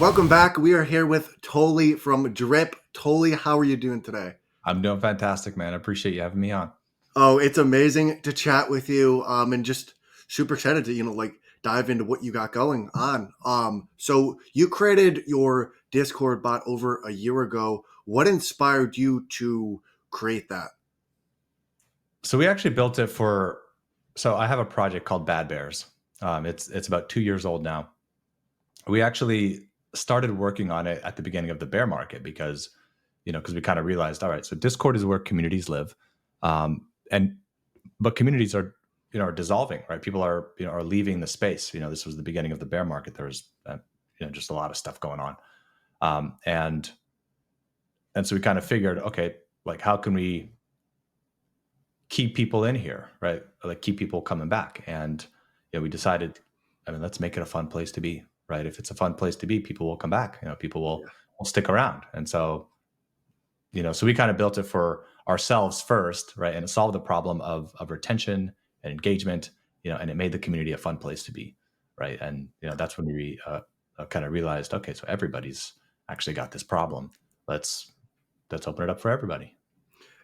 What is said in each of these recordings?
Welcome back. We are here with Toli from Drip. Toli, how are you doing today? I'm doing fantastic, man. I appreciate you having me on. Oh, it's amazing to chat with you. And just super excited to dive into what you got going on. So you created your Discord bot over a year ago. What inspired you to create that? So we actually built it for. So I have a project called Bad Bears. It's about 2 years old now. We actually started working on it at the beginning of the bear market because we kind of realized, all right, so Discord is where communities live, and but communities are dissolving, right? People are leaving the space. This was the beginning of the bear market. There was just a lot of stuff going on, and so we kind of figured, okay, like how can we keep people in here, right? Like keep people coming back. And we decided, I mean, let's make it a fun place to be, right? If it's a fun place to be, people will come back. People Yeah. will stick around. And so we kind of built it for ourselves first, right? And it solved the problem of retention and engagement, and it made the community a fun place to be, right? And that's when we kind of realized, okay, so everybody's actually got this problem. Let's open it up for everybody.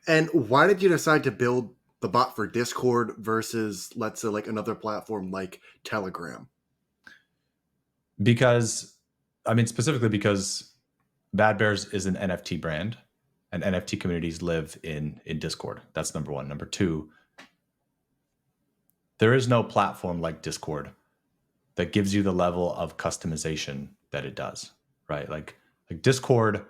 And why did you decide to build the bot for Discord versus, let's say, like another platform like Telegram? Because I mean, specifically because Bad Bears is an NFT brand, and NFT communities live in Discord. That's number one. Number two, there is no platform like Discord that gives you the level of customization that it does, right? Like Discord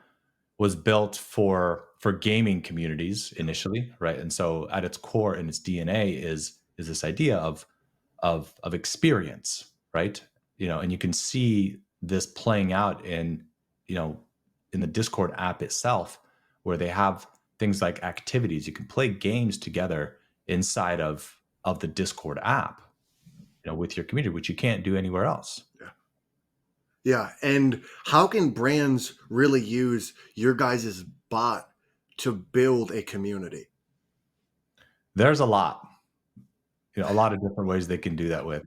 was built for gaming communities initially, right? And so at its core and its DNA is this idea of experience, right? And you can see this playing out you know in the Discord app itself, where they have things like activities. You can play games together inside of the Discord app, with your community, which you can't do anywhere else. Yeah. Yeah, and how can brands really use your guys' bot to build a community? There's a lot of different ways they can do that with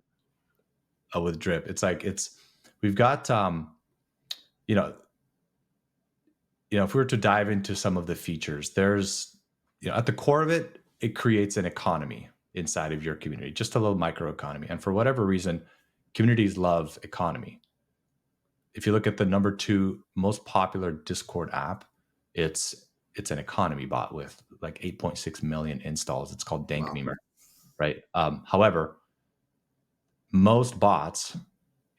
Drip. It's like we've got you know if we were to dive into some of the features, there's at the core of it, it creates an economy inside of your community, just a little micro economy. And for whatever reason, communities love economy. If you look at the number two most popular Discord app, it's an economy bot with like 8.6 million installs. It's called Dank Wow. Memer, right? However, most bots,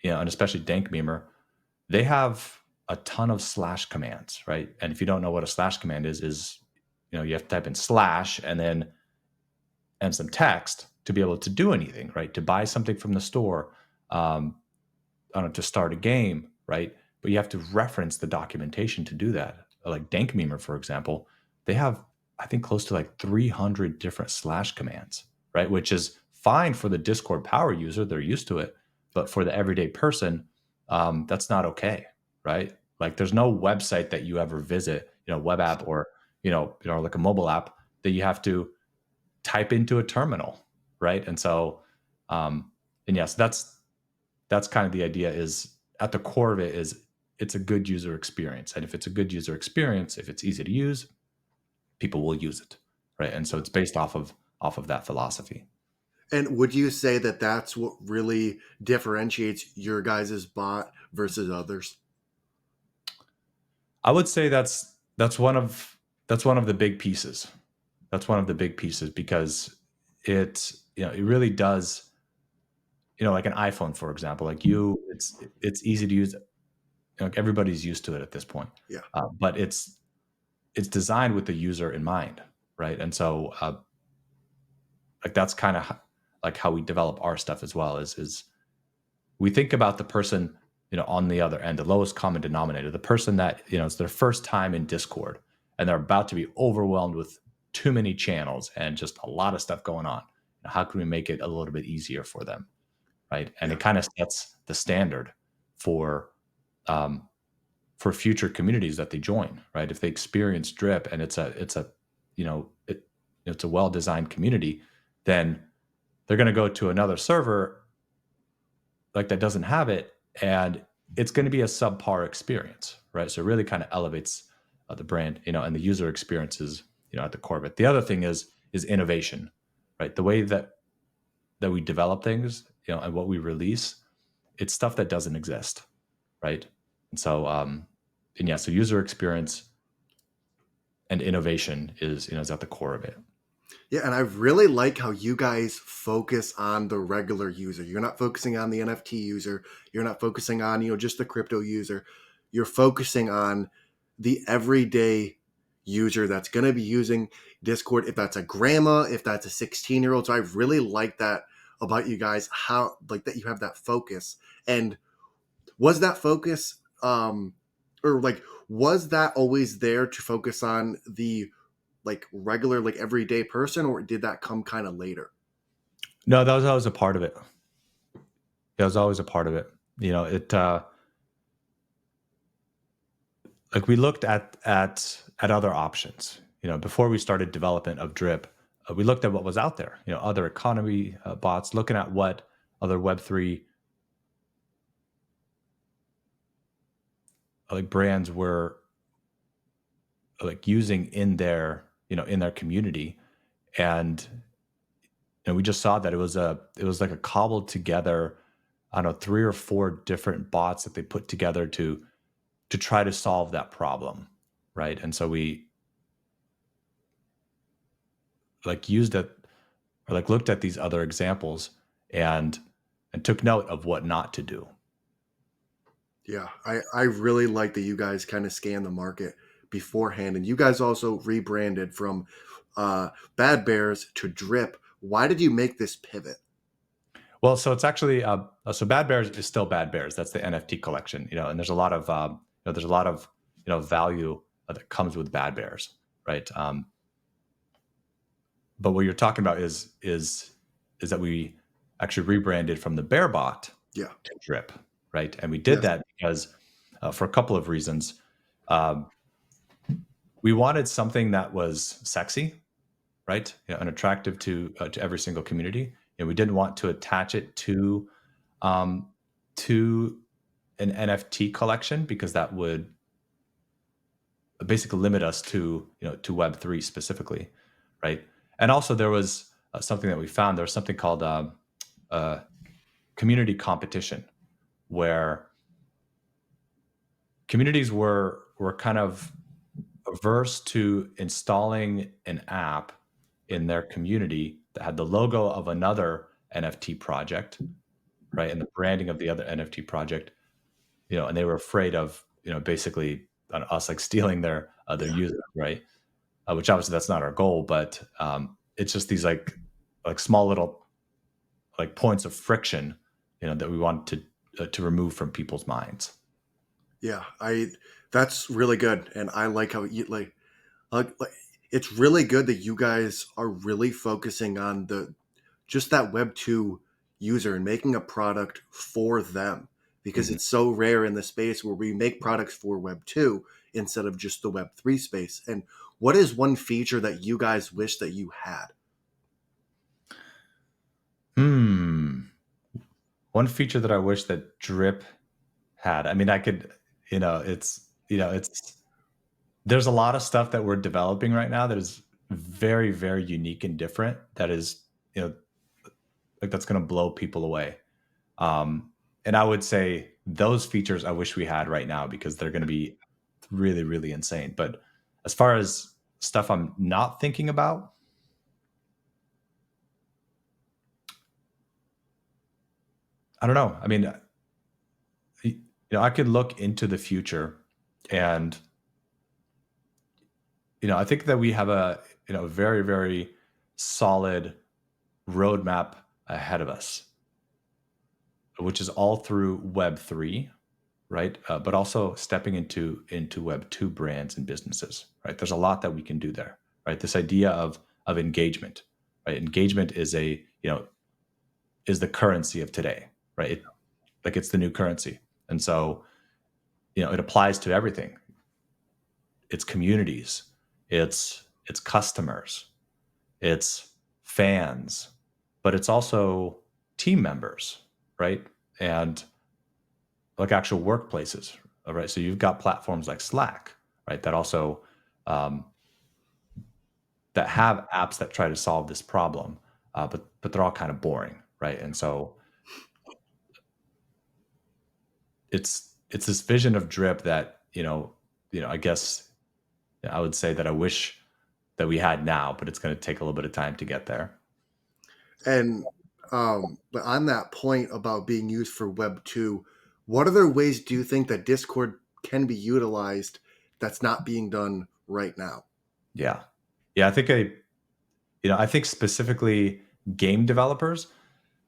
and especially Dank Memer, they have a ton of slash commands, right? And if you don't know what a slash command is you have to type in slash and some text to be able to do anything, right? To buy something from the store, I don't know, to start a game, right? But you have to reference the documentation to do that. Like Dank Memer, for example, they have, I think, close to like 300 different slash commands, right? Which is fine for the Discord power user. They're used to it. But for the everyday person, that's not okay, right? Like there's no website that you ever visit, web app or, like a mobile app that you have to type into a terminal, right? And so, and yes, that's kind of the idea. Is at the core of it is it's a good user experience, and if it's a good user experience, if it's easy to use, people will use it, right? And so it's based off of that philosophy. And would you say that that's what really differentiates your guys' bot versus others? I would say that's one of the big pieces. That's one of the big pieces because it really does, like an iPhone, for example, like it's easy to use. Like everybody's used to it at this point, Yeah. but it's designed with the user in mind, right? And so like that's kind of like how we develop our stuff as well. Is we think about the person, on the other end, the lowest common denominator, the person that it's their first time in Discord and they're about to be overwhelmed with too many channels and just a lot of stuff going on. How can we make it a little bit easier for them, right? And Yeah. it kind of sets the standard for um, for future communities that they join, right? If they experience Drip and it's a you know it, it's a well designed community, then they're going to go to another server like that doesn't have it, and it's going to be a subpar experience, right? So it really kind of elevates the brand, and the user experience is, at the core of it. The other thing is innovation, right? The way that we develop things, and what we release, it's stuff that doesn't exist, right? And so, and yeah, so user experience and innovation is at the core of it. Yeah, and I really like how you guys focus on the regular user. You're not focusing on the NFT user. You're not focusing on, just the crypto user. You're focusing on the everyday user that's going to be using Discord, if that's a grandma, if that's a 16-year-old. So I really like that about you guys, how like that you have that focus. And was that focus or like was that always there to focus on the like regular, like everyday person, or did that come kind of later? No, that was always a part of it. That was always a part of it. It like we looked at other options. Before we started development of Drip, we looked at what was out there. Other economy bots, looking at what other Web3 like brands were like using in their community, and we just saw that it was like a cobbled together, I don't know, 3 or 4 different bots that they put together to try to solve that problem, right? And so we like used it, or like looked at these other examples, and took note of what not to do. Yeah, I really like that you guys kind of scan the market beforehand, and you guys also rebranded from Bad Bears to Drip. Why did you make this pivot? Well, so it's actually so Bad Bears is still Bad Bears. That's the NFT collection, and there's a lot of value that comes with Bad Bears, right? But what you're talking about is that we actually rebranded from the Bear Bot Yeah. to Drip, right? And we did Yes. that because for a couple of reasons. Um, we wanted something that was sexy, right? And attractive to every single community. And we didn't want to attach it um, to an NFT collection, because that would basically limit us to Web3 specifically, right? And also there was something that we found. There was something called uh, community competition, where communities were kind of averse to installing an app in their community that had the logo of another NFT project, right, and the branding of the other NFT project, and they were afraid of, basically us like stealing their Yeah. user, right? Which obviously that's not our goal, but it's just these like small little like points of friction, that we want to remove from people's minds. Yeah, I that's really good, and I like how you like it's really good that you guys are really focusing on the just that Web 2 user and making a product for them, because Mhm. it's so rare in the space where we make products for Web 2 instead of just the Web 3 space. And what is one feature that you guys wish that you had? Hmm. One feature that I wish that Drip had. I mean, I could, it's there's a lot of stuff that we're developing right now that is very, very unique and different. That is, like that's going to blow people away. Um, and I would say those features I wish we had right now, because they're going to be really, really insane. But as far as stuff I'm not thinking about, I don't know. I mean, I could look into the future, and I think that we have a very, very solid roadmap ahead of us, which is all through Web3, right? But also stepping into Web2 brands and businesses, right? There's a lot that we can do there, right? This idea of engagement, right? Engagement is the currency of today, right? Like it's the new currency, and so it applies to everything. It's communities, it's customers, it's fans, but it's also team members, right? And like actual workplaces, right? So you've got platforms like Slack, right, that also um, that have apps that try to solve this problem, but they're all kind of boring, right? And so it's this vision of Drip that I guess I would say that I wish that we had now, but it's going to take a little bit of time to get there. And but on that point about being used for Web 2, what other ways do you think that Discord can be utilized that's not being done right now? Yeah, yeah. I think specifically game developers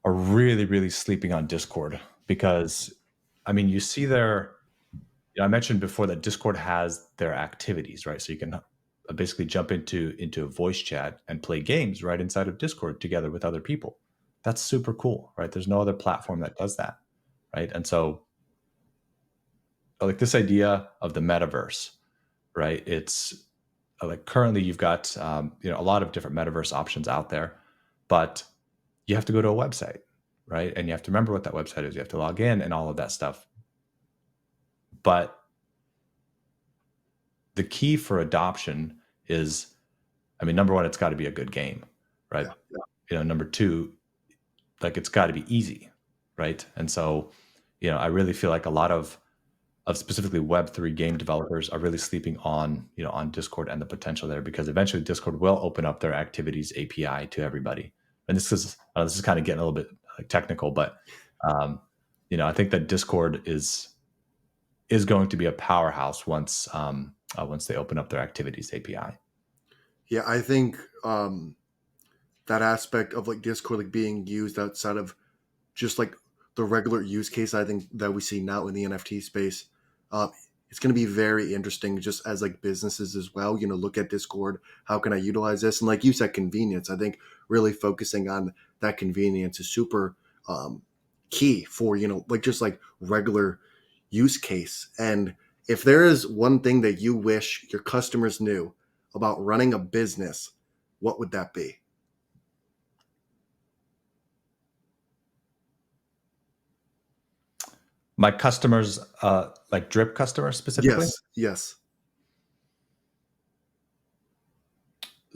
are really, really sleeping on Discord because, I mean, you see I mentioned before that Discord has their activities, right? So you can basically jump into a voice chat and play games right inside of Discord together with other people. That's super cool, right? There's no other platform that does that, right? And so, like this idea of the metaverse, right? It's like currently you've got a lot of different metaverse options out there, but you have to go to a website, right? And you have to remember what that website is. You have to log in and all of that stuff. But the key for adoption is, I mean, number one, it's got to be a good game, right? Yeah. Number two, like it's got to be easy, right? And so, I really feel like a lot of specifically Web3 game developers are really sleeping on Discord and the potential there, because eventually Discord will open up their activities API to everybody. And this is kind of getting a little bit like technical, but um, I think that Discord is going to be a powerhouse once they open up their activities API. Yeah, I think that aspect of like Discord like being used outside of just like the regular use case, I think that we see now in the NFT space, uh, it's going to be very interesting just as like businesses as well. Look at Discord. How can I utilize this? And like you said, convenience. I think really focusing on that convenience is super key for like just like regular use case. And if there is one thing that you wish your customers knew about running a business, what would that be? My customers, like Drip customers specifically. Yes, yes.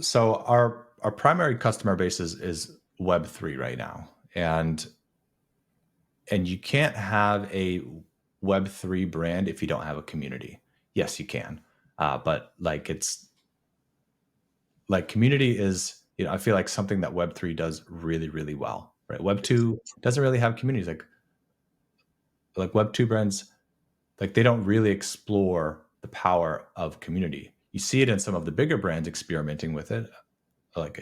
So our primary customer base is Web3 right now, and you can't have a Web3 brand if you don't have a community. Yes, you can, but like it's like community is, I feel like something that Web3 does really, really well. Right, Web2 doesn't really have communities. Like Web2 brands, like they don't really explore the power of community. You see it in some of the bigger brands experimenting with it, like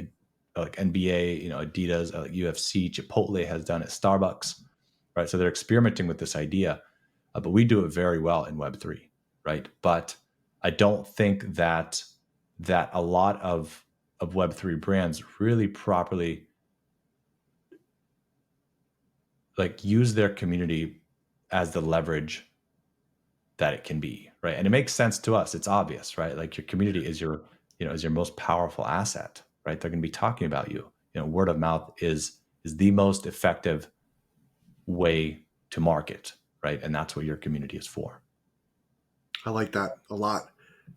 like NBA, Adidas, like UFC, Chipotle has done it, Starbucks, right? So they're experimenting with this idea, but we do it very well in Web3, right? But I don't think that a lot of Web3 brands really properly like use their community as the leverage that it can be, right? And it makes sense to us. It's obvious, right? Like your community is your most powerful asset, right? They're going to be talking about you. Word of mouth is the most effective way to market, right? And that's what your community is for. I like that a lot.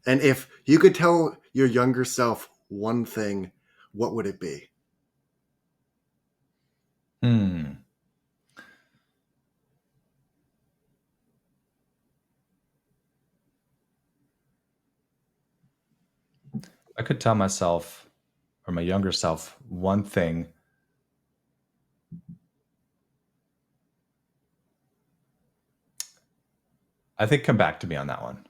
And if you could tell your younger self one thing, what would it be? Hmm. I could tell myself or my younger self one thing. I think come back to me on that one.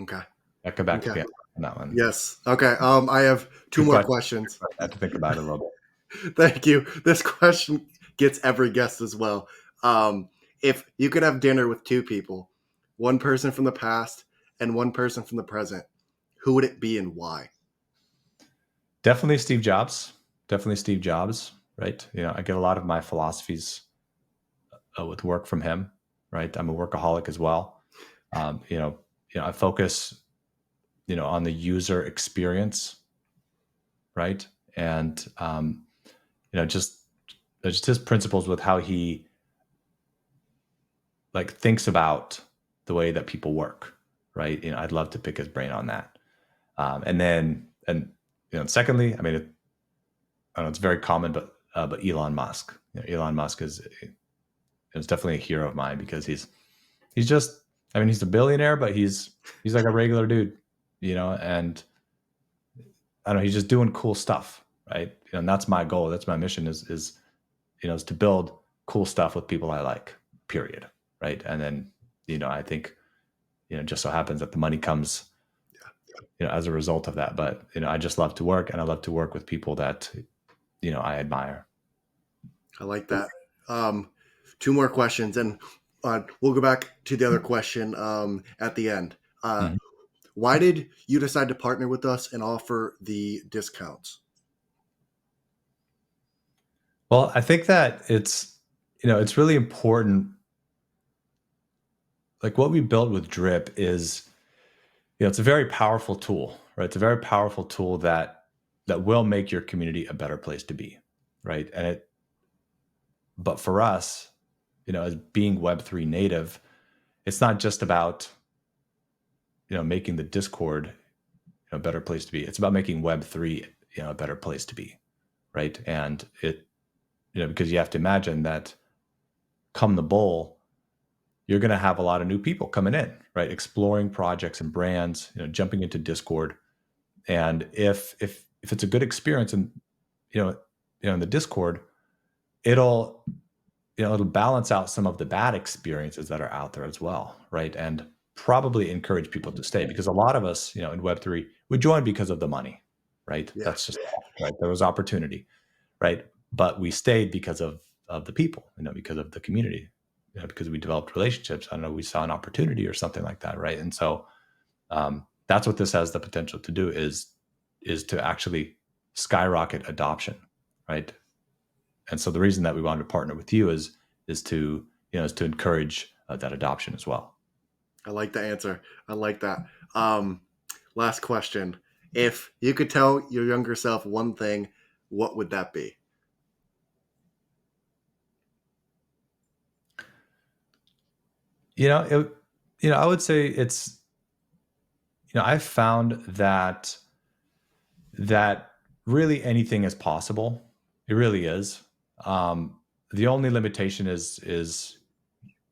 Okay. I come back to Okay. me on that one. Yes. Okay. I have two Good more question. questions. I have to think about it a little bit. Thank you. This question gets every guest as well. If you could have dinner with two people, one person from the past and one person from the present, who would it be and why? Definitely Steve Jobs. Definitely Steve Jobs. Right. I get a lot of my philosophies with work from him. Right. I'm a workaholic as well. Um, you know, I focus, on the user experience. Right. And just his principles with how he like thinks about the way that people work, right? I'd love to pick his brain on that. And secondly, I mean, I don't know, it's very common, but Elon Musk. Elon Musk is definitely a hero of mine because he's just, I mean, he's a billionaire, but he's like a regular dude, and I don't know, he's just doing cool stuff, right? And that's my goal. That's my mission is to build cool stuff with people I like, period. Right. And then, I think, just so happens that the money comes, as a result of that. But, I just love to work, and I love to work with people that, I admire. I like that. Two more questions, and we'll go back to the other question at the end. Mhm. Why did you decide to partner with us and offer the discounts? Well, I think that it's really important. Like what we built with Drip is, it's a very powerful tool, right? It's a very powerful tool that will make your community a better place to be, right? But for us, as being Web3 native, it's not just about, making the Discord, a better place to be. It's about making Web3, a better place to be, right? And because you have to imagine that come the bowl, you're going to have a lot of new people coming in, right? Exploring projects and brands, jumping into Discord. And if it's a good experience, and in the Discord, it'll it'll balance out some of the bad experiences that are out there as well, right? And probably encourage people to stay, because a lot of us, in Web3, we joined because of the money, right? Yeah, That's just right. There was opportunity, right? But we stayed because of the people, because of the community, because we developed relationships. I don't know, we saw an opportunity or something like that, right? And so that's what this has the potential to do is to actually skyrocket adoption, right? And so the reason that we wanted to partner with you is to encourage that adoption as well. I like the answer. I like that. Last question. If you could tell your younger self one thing, what would that be? I would say it's, I've found that really anything is possible. It really is. The only limitation is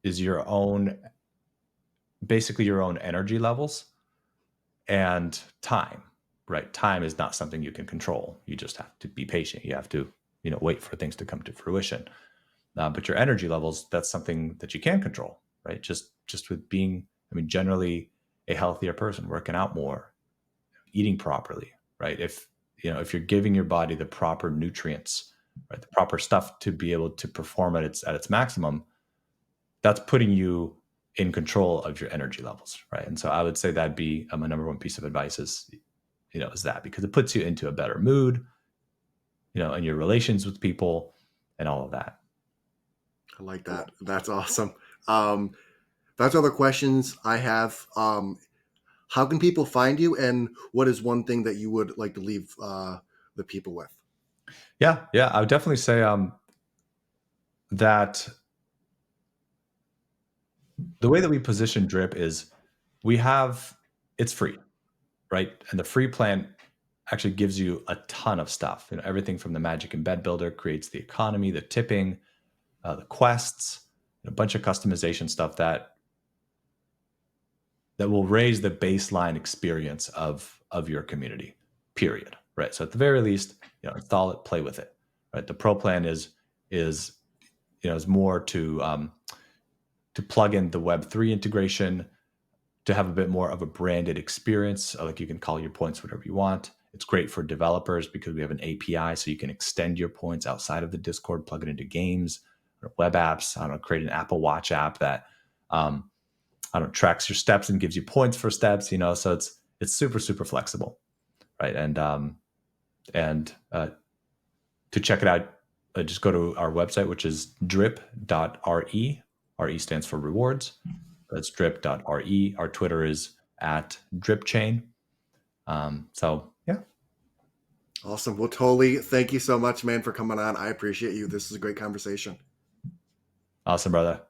your own, basically your own energy levels and time. Right? Time is not something you can control. You just have to be patient. You have to, wait for things to come to fruition. But your energy levels, that's something that you can control, right? Just with being, I mean, generally a healthier person, working out more, eating properly, right? If you're giving your body the proper nutrients, right, the proper stuff to be able to perform at its maximum, that's putting you in control of your energy levels, right? And so I would say that'd be my number one piece of advice is that, because it puts you into a better mood, in your relations with people and all of that. I like that. That's awesome. Um, that's all the questions I have. How can people find you, and what is one thing that you would like to leave the people with? Yeah, I would definitely say that the way that we position Drip is we have it's free, right? And the free plan actually gives you a ton of stuff. Everything from the Magic Embed Builder creates the economy, the tipping, the quests, a bunch of customization stuff that will raise the baseline experience of your community. Period. Right. So at the very least, install it, play with it. Right. The pro plan is more to plug in the Web3 integration, to have a bit more of a branded experience. Like you can call your points whatever you want. It's great for developers because we have an API, so you can extend your points outside of the Discord, plug it into games or web apps. I don't know, create an Apple Watch app that I don't know, tracks your steps and gives you points for steps. So it's super super flexible, right? And to check it out, just go to our website, which is drip.re. RE stands for rewards. That's drip.re. Our Twitter is at dripchain. So yeah, Awesome. Well, Toli, thank you so much, man, for coming on. I appreciate you. This is a great conversation. awesome, brother.